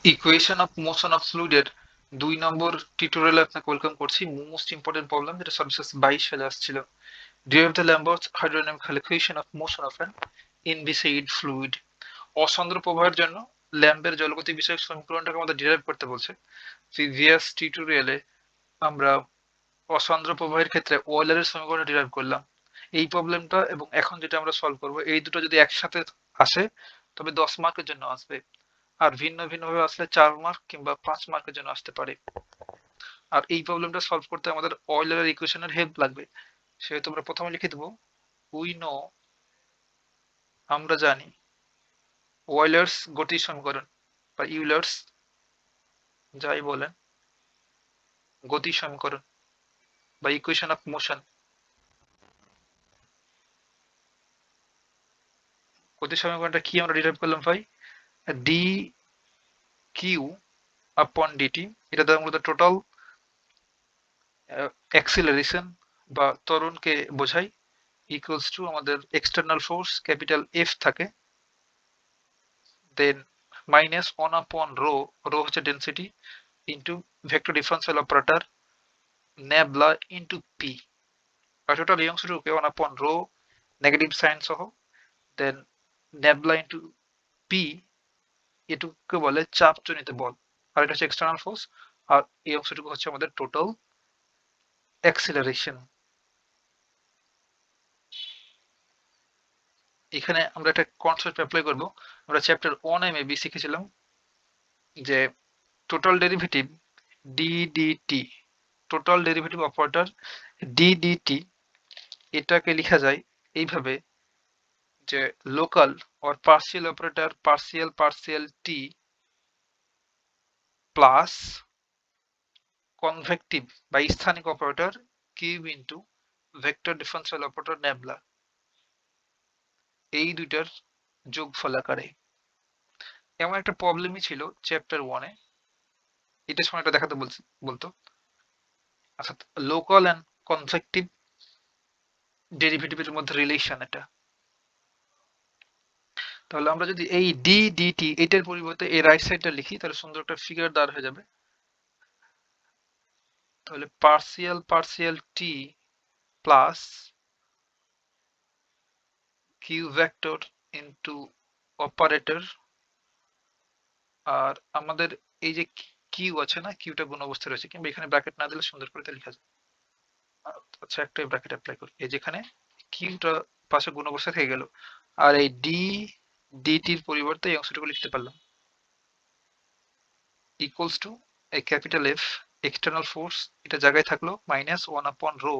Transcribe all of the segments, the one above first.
Equation of motion of ফ্লুইডের 2 নম্বর টিউটোরিয়ালে আপনাকে welcome করছি। মোস্ট ইম্পর্টেন্ট প্রবলেম যেটা সর্বশেষ 22 সালে আসছিল। Derive the Lambert's hydrodynamical equation of motion of an inviscid fluid. অসান্দ্র প্রবাহের জন্য ল্যাম্বের জলগতি বিষয়ক সমীকরণটাকে আমাদের ডিরাইভ করতে বলছে। প্রিভিয়াস টিউটোরিয়ালে আমরা অসান্দ্র প্রবাহের ক্ষেত্রে ওয়েলারের সমীকরণ ডিরাইভ করলাম। এই প্রবলেমটা এবং এখন যেটা আমরা সলভ করব, এই দুটো যদি একসাথে আসে তবে 10 মার্কের জন্য আসবে, আর ভিন্ন ভিন্নভাবে আসলে 4 মার্ক কিংবা 5 মার্কের জন্য আসতে পারে। আর এই প্রবলেমটা সলভ করতে আমাদের অয়েলারের ইকুয়েশনের হেল্প লাগবে। সেহেতু আমরা প্রথমে লিখে দেবো উই নো, আমরা জানি, ওয়েলার্স গতির সমীকরণ বা ইউলার্স যাই বলেন গতির সমীকরণ বা ইকুয়েশন অফ মোশন। গতির সমীকরণটা কি আমরা ডিরাইভ করলাম ভাই? ডি কিউ আপন ডিটি, এটা দ্বারা মূলত টোটাল অ্যাক্সিলারেশন বা ত্বরণকে বোঝায়, ইকুয়ালস টু আমাদের এক্সটার্নাল ফোর্স ক্যাপিটাল এফ থাকে, then minus 1 upon rho, rho হচ্ছে density, into vector differential operator nabla into P. আর টোটাল এই অংশটুকুকে 1 আপন রো নেগেটিভ সাইন সহ, দেন ন্যাবলা ইন্টু পি, এটুকুকে বলে চাপজনিত বল, আর এটা হচ্ছে এক্সটার্নাল ফোর্স, আর এই অংশটুকু হচ্ছে আমাদের টোটাল অ্যাক্সিলারেশন। এখানে আমরা একটা কনসেপ্ট অ্যাপ্লাই করব। আমরা চ্যাপ্টার 1 এ বি শিখেছিলাম যে total derivative DDT, total derivative operator DDT, এটাকে লেখা যায় এইভাবে যে local or partial operator partial partial T plus convective বা স্থানিক operator cube into vector differential operator nabla, এই দুইটার যোগফল আকারে। এমন একটা প্রবলেমই ছিল চ্যাপ্টার 1 এ, এটার সময় এটা দেখাতে বলতো, অর্থাৎ লোকাল অ্যান্ড কনভেক্টিভ ডেরিভেটিভের মধ্যে রিলেশন এটা। তাহলে আমরা যদি এই ডি ডিটি এটার পরিবর্তে এই রাইট সাইডটা লিখি তাহলে সুন্দর একটা ফিগার দাঁড় হয়ে যাবে। তাহলে partial partial T plus Q vector into operator, আর আমাদের এই যে কিউ আছে না, কিউটা গুণ অবস্থায় রয়েছে, কিংবা এখানে ব্র্যাকেট না দিলে সুন্দর করে লেখা যায়। আচ্ছা, একটা ব্র্যাকেট অ্যাপ্লাই করি, এই যেখানে কিউটা পাশে গুণ অবস্থায় থেকে গেল, আর এই ডি ডিটির পরিবর্তে এই অংশটুকু লিখতে পারলাম ইকুয়ালস টু এই ক্যাপিটাল এফ এক্সটার্নাল ফোর্স, এটা জায়গায় থাকলো minus 1 upon rho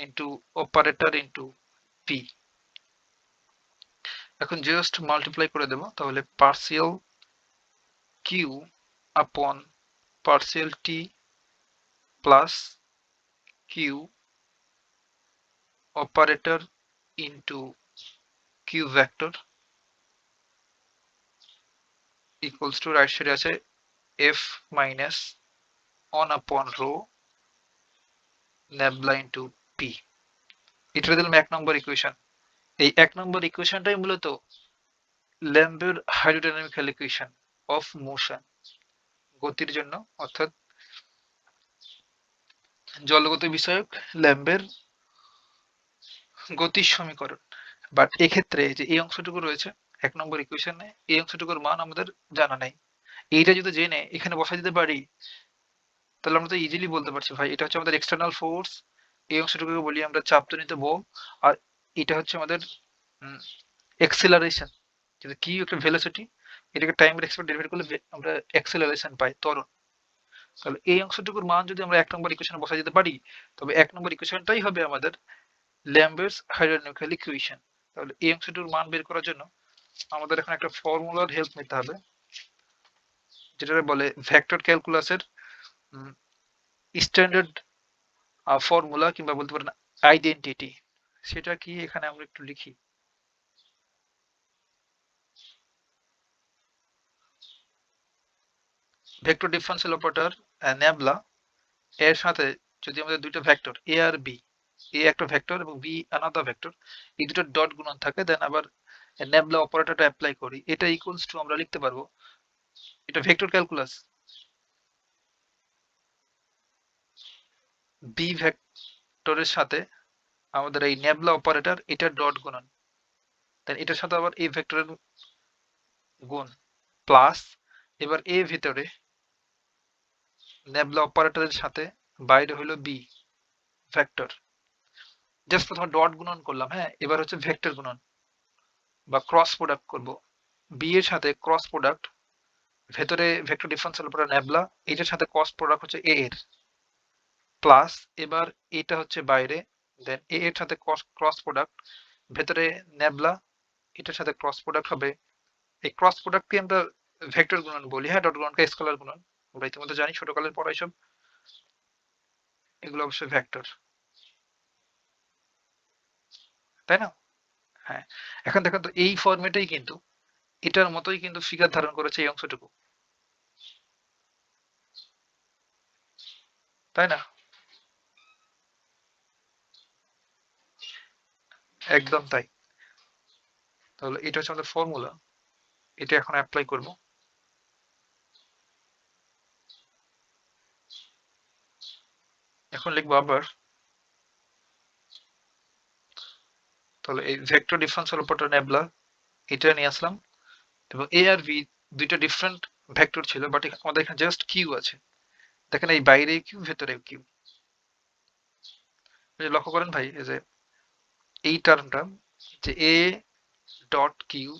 into operator into P. এখন জাস্ট মাল্টিপ্লাই করে দেবো, তাহলে partial Q upon partial T plus Q operator into Q vector equals to right সাইডে আছে F minus 1 upon rho nabla into P. এটা দিলাম 1 নম্বর ইকুয়েশন। এই 1 নম্বর ইকুয়েশনটাই মূলত ল্যাম্বের হাইড্রোডাইনামিক্যাল ইকুয়েশন অফ মোশন, গতির জন্য, অর্থাৎ জলগত বিষয়ক ল্যাম্বের গতির সমীকরণ। বাট এক্ষেত্রে যে এই অংশটুকু রয়েছে 1 নম্বর ইকুয়েশনে, এই অংশটুকুর মান আমাদের জানা নাই। এইটা যদি জেনে এখানে বসাই দিতে পারি তাহলে আমরা তো ইজিলি বলতে পারছি ভাই এটা হচ্ছে আমাদের এক্সটার্নাল ফোর্স, এই অংশটুকুকে বলি আমরা চাপজনিত বল, আর এটা হচ্ছে আমাদের এক্সেলারেশন, যেটা কি একটা ভেলোসিটি, এটাকে টাইম রেসপেক্ট ডেরিভেট করলে আমরা এক্সেলারেশন পাই, ত্বরণ। তাহলে এই অংশটুকুর মান যদি আমরা 1 নম্বর ইকুয়েশনে বসাই দিতে পারি তবে 1 নম্বর ইকুয়েশনটাই হবে আমাদের ল্যাম্বার্টস হাইড্রোডাইনামিক্যাল ইকুয়েশন। তাহলে এই অংশটুকুর মান বের করার জন্য আমাদের এখন একটা ফর্মুলার হেল্প নিতে হবে, যেটা বলে ভেক্টর ক্যালকুলাসের স্ট্যান্ডার্ড ফর্মুলা কিংবা বলতে পারেন আইডেন্টিটি। সেটা কি এখানে আমরা একটু লিখি। ভেক্টর ডিফারেন্সিয়াল অপারেটর ন্যাবলা এর সাথে যদি আমাদের দুইটা ভেক্টর এ আর বি, এ একটা ভেক্টর এবং বি আনাদার ভেক্টর, এই দুটো ডট গুণন থাকে, দেন আবার ন্যাবলা অপারেটরটা অ্যাপ্লাই করি, এটা ইকুয়ালস টু আমরা লিখতে পারবো এটা ভেক্টর ক্যালকুলাস। বি ভেক্টরের সাথে আমাদের এই নেবলা অপারেটর এটা ডট গুণন, দেন এটার সাথে আবার এই ভেক্টরের গুণ প্লাস, এবার এ ভিতরে নেবলা অপারেটরের সাথে বাইরে হলো বি ভেক্টর, জাস্ট প্রথমে ডট গুণন করলাম, হ্যাঁ এবার হচ্ছে ভেক্টর গুণন বা ক্রস প্রোডাক্ট করব। বি এর সাথে ক্রস প্রোডাক্ট, ভেতরে ভেক্টর ডিফারেন্সিয়াল অপারেটর নেবলা, এটার সাথে ক্রস প্রোডাক্ট হচ্ছে এ এর প্লাস, এবার এটা হচ্ছে বাইরে, দেন এ এর সাথে ক্রস প্রোডাক্ট, ভেতরে নেবলা, এটার সাথে ক্রস প্রোডাক্ট হবে। এই ক্রস প্রোডাক্টকে আমরা ভেক্টর গুণন বলি, হ্যাঁ ডট গুণনকে স্কেলার গুণন, আমরা ইতিমধ্যে জানি ছোটকালের পড়াই সব, এগুলো অবশ্যই ভেক্টর, তাই না? হ্যাঁ, এখন দেখেন তো এই ফরম্যাটেই কিন্তু এটার মতোই কিন্তু ফিগার ধারণ করেছে এই অংশটুকু, তাই না? একদম তাই। তাহলে এটা হচ্ছে আমাদের ফর্মুলা, এটা এখন অ্যাপ্লাই করব। এখন লিখবো আবার, তাহলে এই ভেক্টর ডিফারেন্সিয়াল অপারেটর নেবলা এটা নিয়ে আসলাম, এবং এ আর ভি দুইটা ডিফারেন্ট ভেক্টর ছিল, বাট আমাদের এখানে জাস্ট কিউ আছে। দেখেন এই বাইরে কিউ ভেতরে কিউ, লক্ষ্য করেন ভাই, এই যে এই টার্মটা যে এ ডট কিউ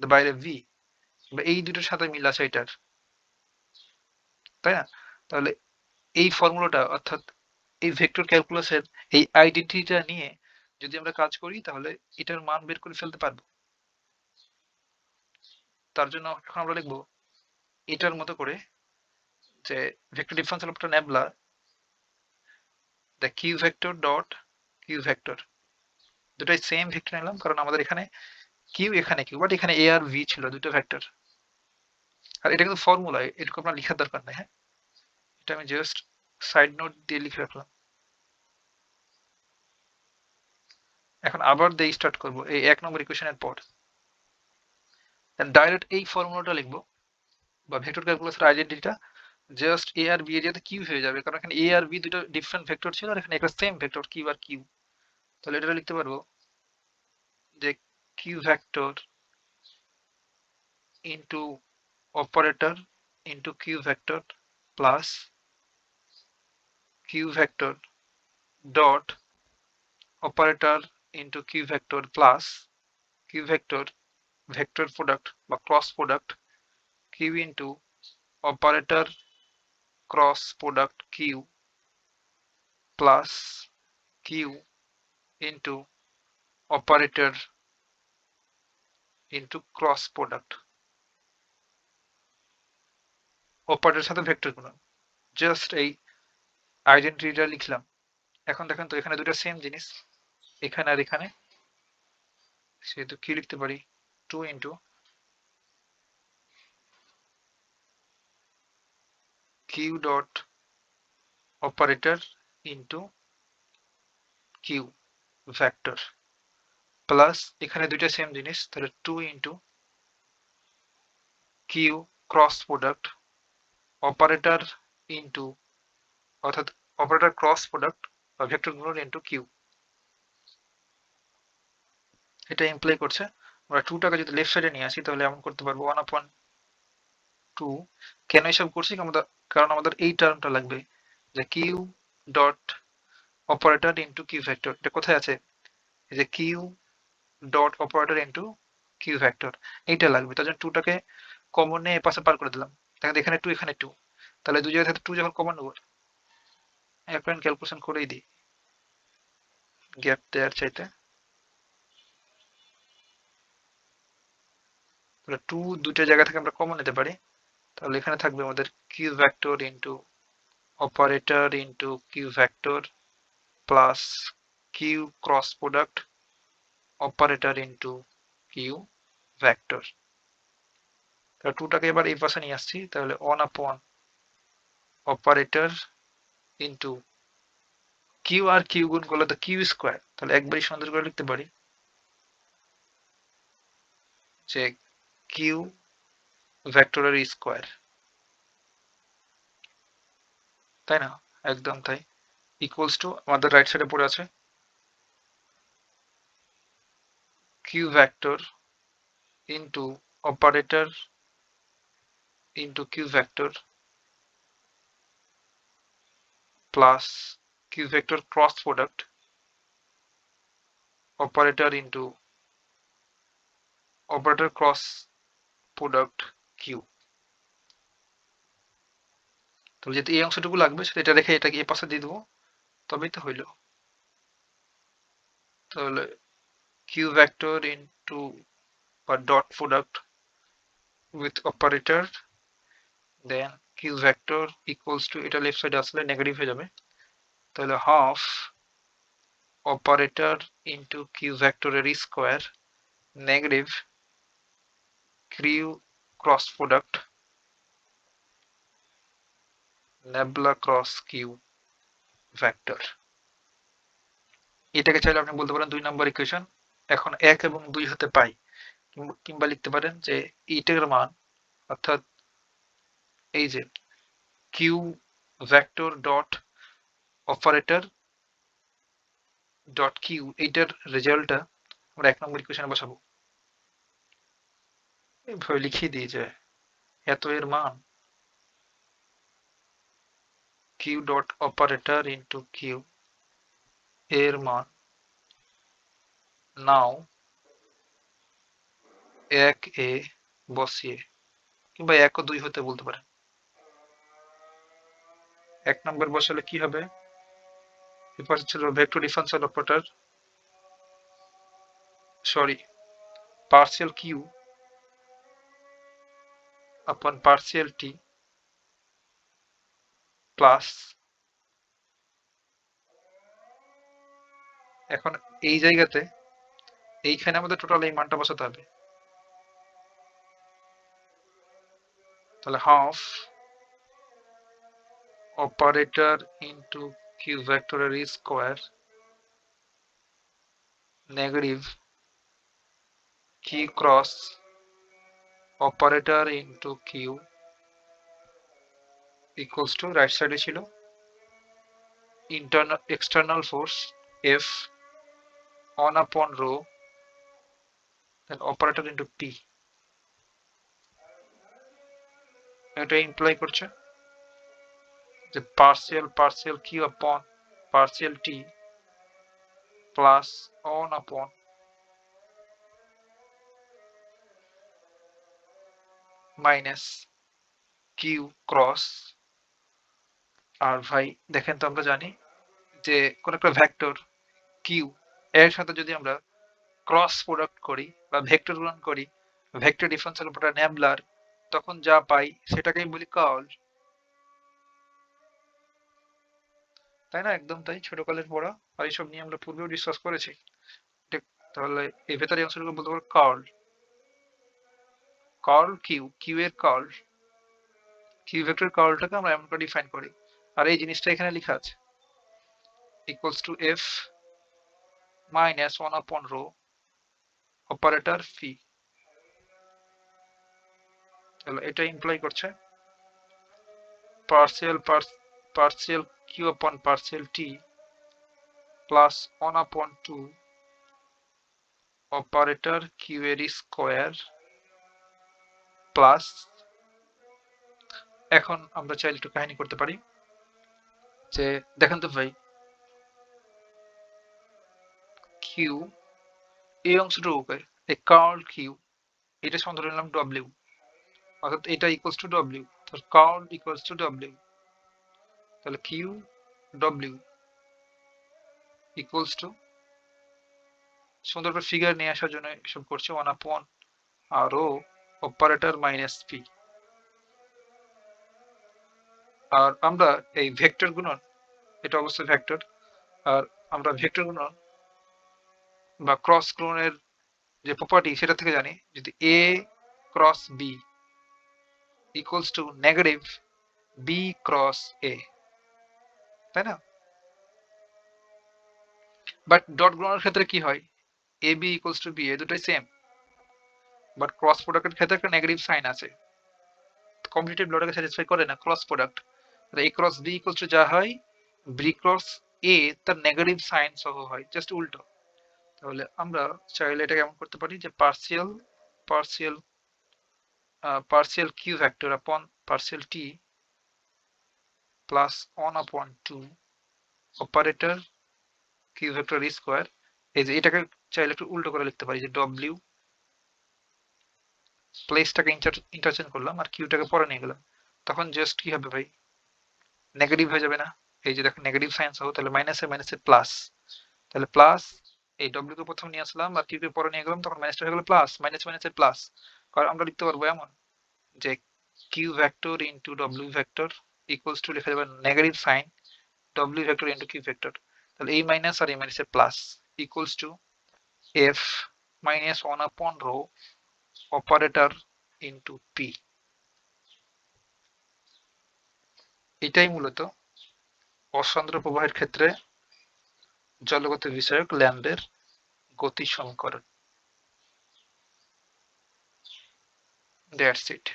বাইরে ভি, এই দুটোর সাথে মিল আছে এটার, তাই না? তাহলে এই ফর্মুলাটা অর্থাৎ এই ভেক্টর ক্যালকুলাসের এই আইডেন্টিটিটা নিয়ে যদি আমরা কাজ করি তাহলে এটার মান বের করে ফেলতে পারবো। তার জন্য এখন আমরা লিখবো এটার মতো করে যে vector differential operator nabla the Q vector dot Q vector, দুটাই সেম ভেক্টর নিলাম কারণ আমাদের এখানে কিউ এখানে কিউ, বাট এখানে এ আর ভি ছিল দুটো ভেক্টর। আর এটা কিন্তু ফর্মুলা, এটুকু আপনার লেখার দরকার নেই, হ্যাঁ এটা আমি জাস্ট সাইড নোট দিয়ে লিখে রাখলাম। এখন আবার দিয়ে স্টার্ট করবো এই 1 নম্বর ইকুয়েশনের পর, ডাইরেক্ট এই ফর্মুলাটা লিখবো বা ভেক্টর ক্যালকুলাসের আইডেন্টিটিটা, জাস্ট এ আর বি এর যাতে কিউ হয়ে যাবে, কারণ এখানে এ আর বি দুটো ডিফারেন্ট ভেক্টর ছিল আর এখানে একটা সেম ভেক্টর কিউ আর কিউ। তাহলে এটা লিখতে পারবো যে Q vector into operator into Q vector plus Q vector dot operator into Q vector plus Q vector vector product বা cross product Q into operator cross product Q plus Q into operator into cross product, অপারেটরের সাথে vector গুণন, just এই আইডেন্টিটিটা লিখলাম। এখন দেখেন তো এখানে দুটো সেম জিনিস, এখানে আর এখানে, সেহেতু কি লিখতে পারি 2 into Q dot operator into Q vector plus এখানে দুইটা সেম জিনিস, তাহলে 2 into Q cross product operator into, অর্থাৎ অপারেটর ক্রস প্রোডাক্ট বা ভেক্টর গুণন ইন্টু কিউ। এটা ইমপ্লাই করছে আমরা 2টাকে যদি লেফট সাইডে নিয়ে আসি তাহলে এমন করতে পারবো 1/2। কেন এসব করছি, কারণ আমাদের এই টার্মটা লাগবে যে Q dot operator into Q vector, এটা কোথায় আছে, এই যে Q dot operator into Q vector, এইটা লাগবে। তার জন্য 2টাকে কমন নিয়ে এপাশে পার করে দিলাম, দেখেন এখানে 2 এখানে 2, তাহলে দুই জায়গা থেকে 2 যখন কমন নেবো এখন ক্যালকুলেশন করেই দিই গ্যাপ দেওয়ার চাইতে, তাহলে 2 দুইটা জায়গা থেকে আমরা কমন নিতে পারি, তাহলে এখানে থাকবে আমাদের Q vector into operator into Q vector plus Q cross product operator into Q vector. তাহলে 2টাকে এবার এই পাশে নিয়ে আসছি, তাহলে 1 অপারেটর ইন্টু কিউ আর কিউ গুণ করলে তো কিউ স্কোয়ার, তাহলে একবারই সুন্দর করে লিখতে পারি যে কিউ ভেক্টরের স্কোয়ার, তাই না? একদম তাই। ইকুয়ালস টু আমাদের রাইট সাইডে পড়ে আছে Q vector into operator into Q vector plus Q vector cross product operator into operator cross product Q. তাহলে যেহেতু এই অংশটুকু লাগবে সেটা এটা রেখে এটাকে এই পাশে দিয়ে দেবো, তবেই তো হইল। তাহলে কিউ ভেক্টর ইন্টু বা dot product with operator then Q vector equals to, এটা লেফট সাইডে আসলে নেগেটিভ হয়ে যাবে, তাহলে হাফ অপারেটর ইন্টু কিউ ভেক্টরের square negative Q cross product nabla cross Q vector. এটাকে চাইলে আপনি বলতে পারেন 2 নম্বর ইকুয়েশন। এখন 1 এবং 2 হতে পাই, কিংবা লিখতে পারেন যে এইটার মান, অর্থাৎ এই যে Q vector dot operator dot Q, এইটার রেজাল্টটা আমরা 1 নম্বর ইকুয়েশনে বসাবো। এইভাবে লিখিয়ে দিই যে এত এর মান Q dot operator into Q এর মান নাও 1 এ বসিয়ে, কিংবা 1 ও 2 হতে বলতে পারেন। 1 নম্বর বসালে কি হবে, এপাশে ছিল vector differential operator, sorry, partial Q upon partial T plus, এখন এই জায়গাতে এইখানে আমাদের টোটাল এই মানটা বসাতে হবে, তাহলে হাফ অপারেটর ইন্টু কিউ ভেক্টরের square negative Q cross operator into Q equals to, right সাইডে ছিল internal external force F on upon rho then operator into T, এটা ইমপ্লাই করছে যে partial Q upon partial T plus on upon minus Q cross. আর ভাই দেখেন তো, আমরা জানি যে কোন একটা ভেক্টর কিউ এর সাথে যদি আমরা ক্রস প্রোডাক্ট করি বা ভেক্টর গুণন করি ভেক্টর ডিফারেন্সিয়াল অপারেটর নেবলার, তখন যা পাই সেটাকেই বলি কার্ল, তাই না? একদম তাই, ছোটকালের পড়া। আর এইসব নিয়ে আমরা পূর্বেও ডিসকাস করেছি। তাহলে এই ভেতরে অংশটুকু বলতে পারো কার্ল, কিউ এর কার্ল, কিউ ভেক্টর কার্লটাকে আমরা এমন করে ডিফাইন করি। আর এই জিনিসটা এখানে লেখা আছে equals to F minus 1 upon rho operator ফি। তাহলে এটা ইমপ্লাই করছে partial Q upon partial T plus 1 আপন 2 অপারেটর কিউ এর স্কোয়ার প্লাস, এখন আমরা চাইলে একটু কাহিনী করতে পারি যে দেখেন তো ভাই, কিউ এই অংশটুকুকে এই কার্ল কিউ এটা সমান ধরে নিলাম ডব্লিউ, অর্থাৎ এটা ইকুয়ালস টু ডব্লিউ, তাহলে কার্ল ইকুয়ালস টু ডব্লিউ, তাহলে কিউ ডব্লিউ ইকুয়ালস টু, সুন্দর করে ফিগার নিয়ে আসার জন্য এসব করছে 1 আপন আর ও অপারেটর মাইনাস পি। আর আমরা এই ভেক্টর গুণন, এটা অবশ্যই ভেক্টর, আর আমরা ভেক্টর গুণন বা ক্রস গুণনের যে প্রপার্টি সেটা থেকে জানি, যদি A cross B equals to negative B cross A, তাই না? বাট ডট গুণনের ক্ষেত্রে কি হয়, A B equals to B, A দুটোই সেম, বাট ক্রস প্রোডাক্টের ক্ষেত্রে একটা নেগেটিভ সাইন আছে, কমিউটেটিভ লটাকে স্যাটিসফাই করে না, ক্রস প্রোডাক্ট। তাহলে A cross B equals to যা হয় বি ক্রস এ তার নেগেটিভ সাইন সহ হয়, জাস্ট উল্টো। তাহলে আমরা চাইলে এটা কেমন করতে পারি যে partial partial partial q vector upon partial t plus 1 upon 2 operator q vector square, এই যে এটাকে চাইলে একটু উল্টো করে লিখতে পারি যে w প্লেসটাকে ইন্টারচেঞ্জ করলাম আর কিউটাকে পরে নিয়ে গেলাম, তখন জাস্ট কি হবে ভাই, নেগেটিভ হয়ে যাবে না? এই যে দেখো নেগেটিভ সাইন সহ, তাহলে মাইনাসে মাইনাসে প্লাস, তাহলে প্লাস এই ডব্লিউ কে প্রথম নিয়ে আসলাম আর কিউ কে পরে নিয়ে গেলাম, তখন মাইনাসটা হয়ে গেল প্লাস, মাইনাস মাইনাসে প্লাস। কারণ আমরা লিখতে পারবো এমন যে q vector into w vector equals to লেখা যাবে negative sign w vector into q vector, তাহলে এই মাইনাস আর এই মাইনাসের plus equals to f minus 1 upon rho operator into p। এটাই মূলত অসান্দ্র প্রবাহের ক্ষেত্রে জলগত বিষয়ক ল্যাম্বের গতি সমীকরণ। That's it.